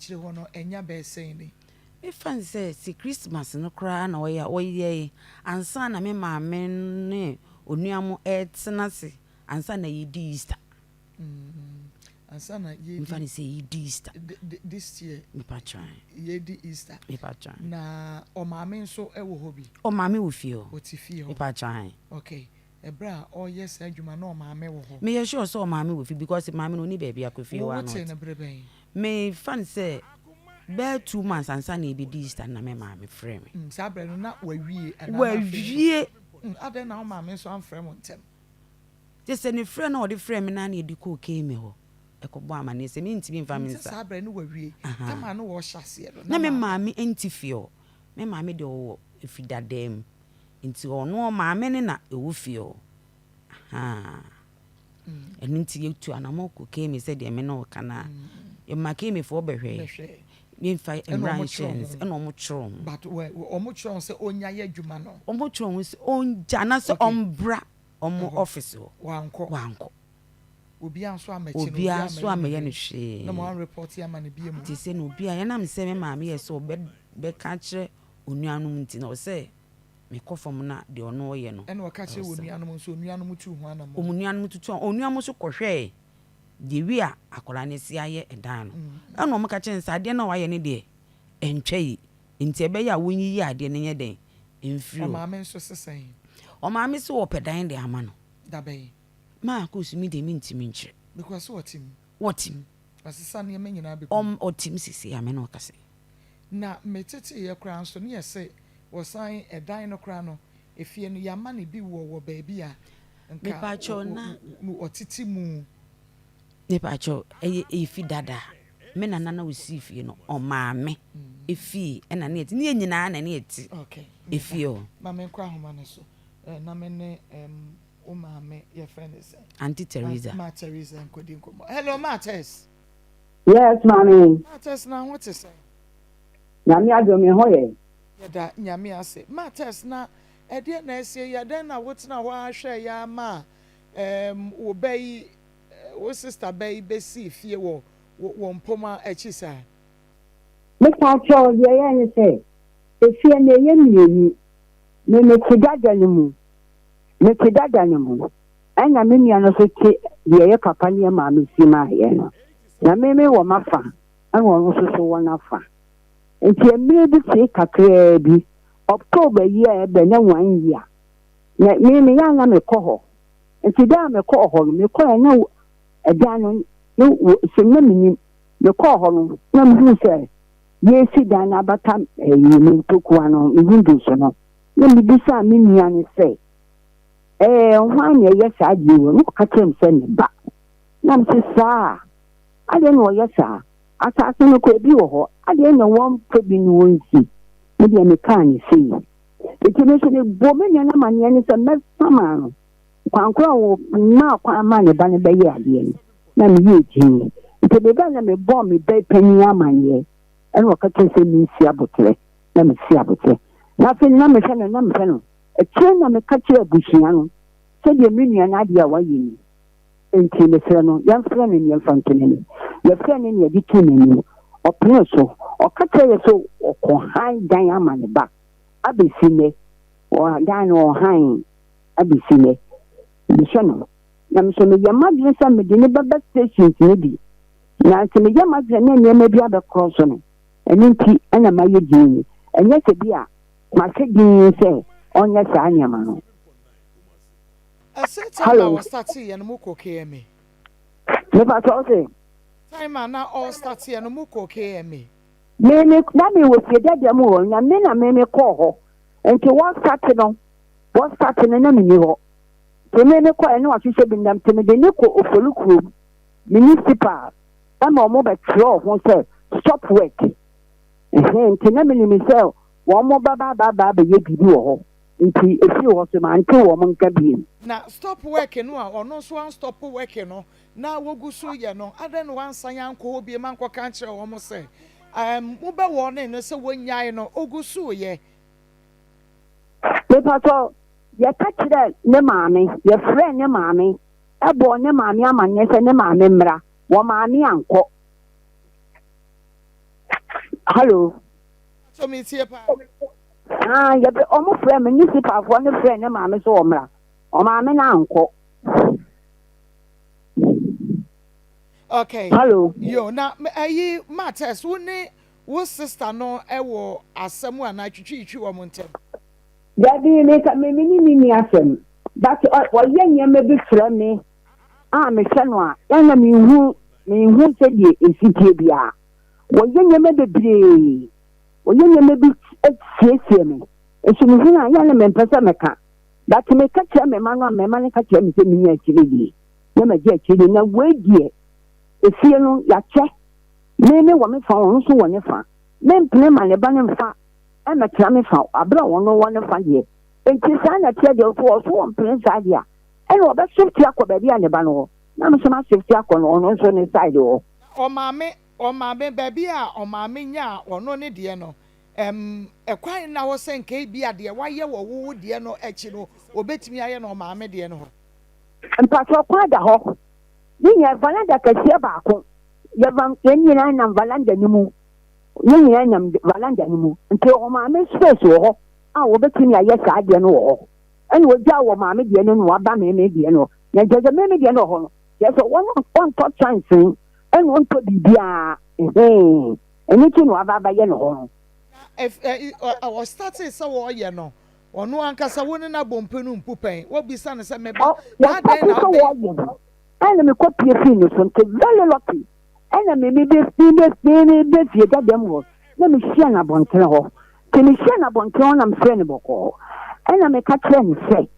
chire ho no enya be sen ni me fan say si Christmas no kra na oye ansa na me maame ne onuamo etena se ansa na yedi Easter ansa na yedi me fan say yedi Easter this year me pa try yedi Easter me pa try na o maame nso e wo hobi o maame wo fio o ti fie ho me pa try okay ebra o yes adwuma na o maame wo ho me ye sure so o maame wo fi because maame no ni baby akofie wa no me fan say be 2 months ansa na e be Easter na me maame frɛ me sa bre no na wawie aden na o maame so am frɛ mo ntem je se ne frɛ na o de frɛ me na na e di ko ke me ho ekɔbɔ amane se me ntimi mfa me nsa sa bre no wawie tama no wo hyase no na me maame entifio me maame de wo efidadam nti ono maame ne na e wo fio enu nti yetu anamoko ke me se de me no kana e make me fo behwe me fa emranchens eno omo chrom but omo chrom se onya ye adwuma no omo chrom se onja na se ombra omo office wanko obi anso ameye no hwe na mo report ya ma ne bie mu ti se no obi a na me se me maame ye so be ka kire onuanum nti na o se me kofom na de ono ye no ene o ka kire onuanum nso onuanum tu hu anam onuanum tutu onuanum so kohwe de wi a akola ne si aye edan no ene o mka kire nsa de na wa ye ne de entwei nti ebe ya wonyi yi ade ne ye den emfiri o maame nso sesen o maame so opedan de ama no da be ma akosumi de mintimi nchire because what him asisa ne me nyina be otim sisi ame no kase na metete ye kra nso ne yese wo san edan no kra no efie no yama ne bi wo baabi a nka me pacho na otiti mu me pacho efi dada me na osi fie no o maame efi na ne eti ne nyina na ne eti okay efi o maame nkwa homa ne so na me ne o maame your friend is Auntie Teresa. Ma Teresa nkodinko. Hello Matters. Yes, mommy. Matters na what is say? Nyame adomi hoye. Yada nyame ase. Matters na e de na ese ya den na wotina ho ahwe ya ma wo bai wo sister bai be si fie wo mpoma echisa. Me ka cho ye ni se. Efie na ye mieni. Me kidada ni mu. Me kidada ni mu. Anya me nua no so ti ye papa ne ma me si ma ye no. Na me wo mafa. An wo so wo na fa. Enti emire bi se kakra bi. October year be na 1 year. Na me ya na me ko ho. Enti da me ko ho me ko na edan no se na me ko ho no na me se ye si dan abata yi me toku ano me windows no. Na me bisa me nua ne se hwan ye sa di wo no ka tem se ne ba na me sa ade no ye sa asa no ko bi wo ho ade no won pe bi no wonsi me de me kan si eti me so ne bo me na ma ne ne se me sama no kwankwa wo na kwa ma ne ba ne be ye ade ni na me ye tin eti be ga na me bo me be panyi amanye eno ka tem se mi si abotre na me si abotre na fe na me hwe na me hwe no eti na me ka kire bushia no se de me nua na ade a wa yi ni enti me fre no yan fre ne ne fantene ni ye fre ne ne di tuni ni o pne so o ka kire so o ko han dan amane ba abesine o dan o han abesine bi shono na me so me yama de sa me de ne baba station ni bi na se me yama de ne me bi abekro so no eni nti ana ma ye din enye se bi a ma se din se onya sa anyama no hello was starting ya no muko KMA me pa so se time na all start ya no muko KMA me na me wo fie dada mu wo nya me na me ko ho enti what start na me ni ho to me ko ene wa hwehwe bi ndam te me de ne ko ofolukuro municipal ama o mo be tro ho se stop work enti na me ni me se wo mo baba be ye bibi wo ho nti efi wo so ma nti wo mo nka bi na stop work no a ono so an stop work no na wogusu ye no adan wan sanya nko obi ma nko kan kire wo mo se mo be wo ne se wonyae no ogusu ye me pato ye ka kire ne maame ye frɛ ne maame ebo ne maame amanye se ne maame mra wo maame anko Hello. So me tie pa. You be almost friend, municipal for the friend, and mamma so omra. Or mamma uncle. Okay. Hello. Yo, na ayi matters wo sister no ewo asemu ana twitwi wo montem. Daddy make me mini asem. But what yen may be from me. Me shanwa. Yana me who said ye in city bia. What yen may be brave. What yen may be at me. And she was not yana men pesameka. That to make catch me man catch me to me actually. Never get chilling a way dear. If you know ya check. Meme woman found so one fa. Men play my lebanon fa. I'm a clammy found. I brought one fa here. And to sign a tell you for one prince idea. And what about 50 baby and the bano? Now, some 50 on also inside door. O mame baby o mame nya ono ne de no. Ekwan na wo sen ka bia de waye wo de no echi no obetimi aye no mame de no. And patrol kwada ho. Ninya valanda kasia baako. Yavam yenyina na valanda nimu. Yenyina na valanda nimu. Nti o mame space wo. Obetumi aye saa de no wo. And we jaw mame de no no aba me de no. Na jaja me de no ho. Yes, one top chance and one to bibia. Anything no aba ye no ho. If our started so wo ye no. Ono ankasa woni na bompenu mpupen. Wo bisa ne se meba. Na den na wo. And me copy fin so very lucky. And me be fie dem wo. Na me hia na bontre ho. Ke me hia na bontre ho na me frɛ ne bɔkɔ. And me ka kyerɛ ne sɛ.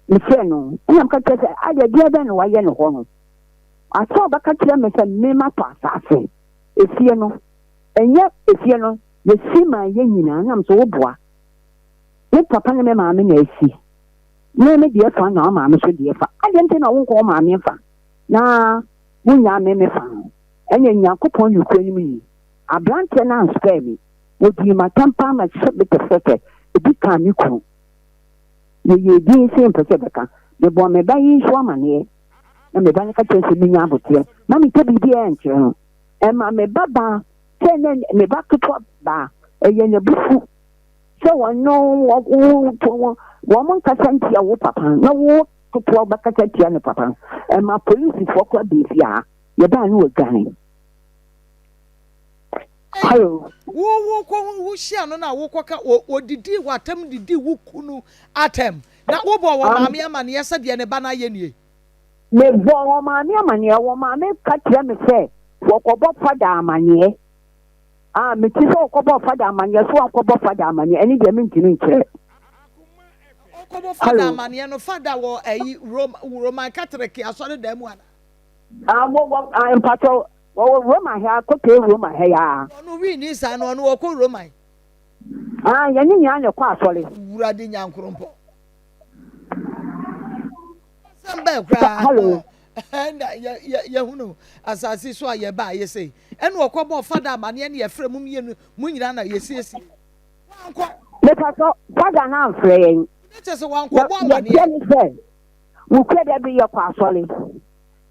Me frɛ no. And me ka kyerɛ sɛ ade dia bɛ no wayɛ no ho no. Aso ba ka kyerɛ me sɛ me ma to asase. Efie no. Enye efie no. Ye si ma ye nyina na me so wo boa. Ne papa ne me ma me na esi. Ne me die fa na ma me so die fa. Ade nti na wo ko ma me fa. Na munya me fa. Enye Nyankopɔn yukro ni mi. Abrante na spare me. Odi ma tampa ma sebe te fete. Ebi ka mi ku. Ye din se mpese beka. Me bo me ba yi so amane. Na me ba ne ka tese mi nya abote. Na me te bibi e nkyere no. E ma me baba tene me ba ketwa ba. Eye ne bufu. So one no woman kasantia wo papa. Na wo ketwa ba kasantia ne papa. E ma police for kwa bifia. Ye ba no gan. Hello. Wo share no na wo kwaka odidi watam didi wo kunu atem. Na wo bo wo maame amane yesa de ne ba na ye nie. Me bo wo maame amane wo maame ka kire me se wo kobo fada amane. Me ti so kobo fada amane so kobo fada amane eni de me ntini nkire. Kobo fada amane no fada wo ayi Roman Catholic asore da mu ana. Wo empato Roma here, could Roma here. No, we need san on walk Roma. Yani yan kwa solid. Radin yan crumpo. Some back, hello. And Yahuno, as I see, so I buy, you say. And walk about father, money, and your friend Munirana, you see. Let us go, father now, friend. Let us one money. We could be your parcel.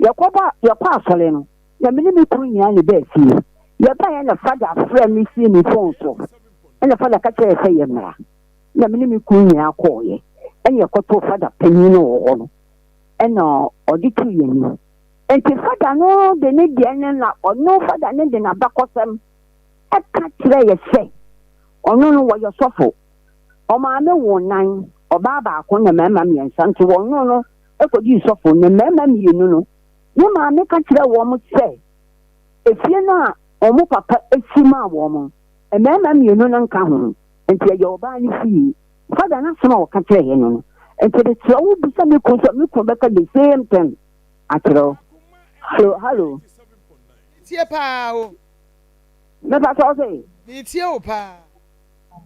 Your parcel. Ya minimi kunya ni be fie ya ba ya na father friend mi see ni phone so na father ka tell say ya mra ya minimi kunya akoye enye koto father panyin wo no ena oditu ye ni enti father no de ne de na ono father ne de na bakosem e ka tire ye say ono no wo yo sofo o ma me wo nan oba ba ko na mama mi ensanti wo no e ko di sofo na mama mi enu no ye ma me ka kire wo mo se efie na omo papa esima wo mo e mema mi no nka ho enti ye oba ni fi fada na sema wo ka kire ye no enti de tro wo bisa me ko be ka the same thing atro hello tie pa o me pa so say ni tie o pa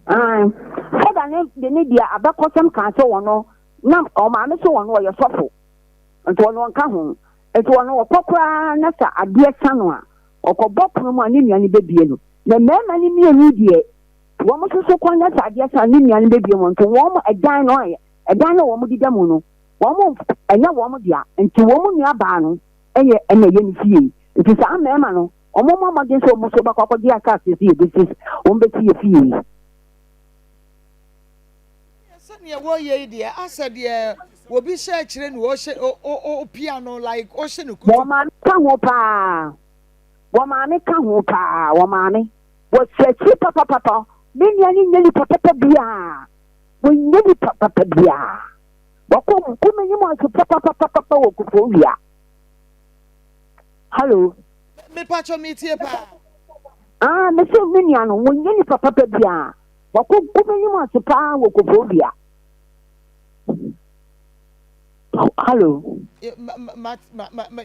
fada ne de ne dia abakosam ka so wo no na o ma me so wo no ye sofo enti wo no nka ho eto no okokra na sa ade chano a okobopro mu ani nuane bebie no na mema ni mienu die wo mo so kwa na sa ade sa ni nuane bebie mo nto wo mo edan no wo mo dida mu no wo mo enya wo mo dia nti wo mo nua ba no eye ye ni fie nti sa mema no Omo mama gen so mo so ba kwa di aka se si ebesis o mbeti efie sani wo ye die asa de wo bi share kire ni wo she o piano like o she no kutu wo ma ka ho pa wo ma ne ka ho pa wo ma ne wo se chi papa me ni nyeli papa bia wo nyeli papa bia wo ko me ni mo so papa wo ku fo wia hello me pacho me tie pa me se me ni ano wo nyeli papa bia wo ko me ni mo so pa wo ku fo wia hello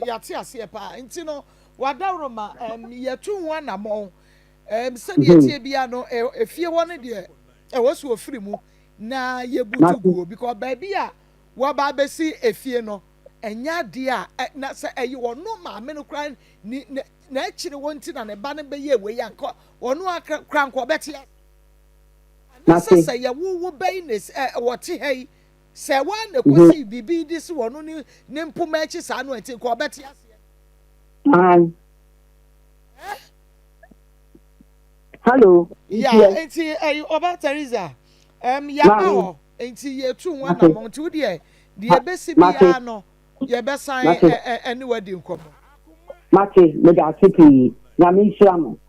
ya ti ase pa nti no wadawro ma ye tu ho anamon se de tie bia no efie wo ne de wo so ofiri mu na ye butuguo because baby a wo ba besi efie no enya de a na se eyi wo no ma me no kran ni na akire wo nti na ne ba ne be ye we ya nko wo no akran ko beti na se ye wo be ne wo te hai se wa na kosi bibi dis wo no ni mpoma achi sa no ati ko beti ase hello yeah enti oba Teresa ya ba enti ye tu ho na mo nti wo de besi bia no ye be san any wedding komo Mate me da tipi na me hira mo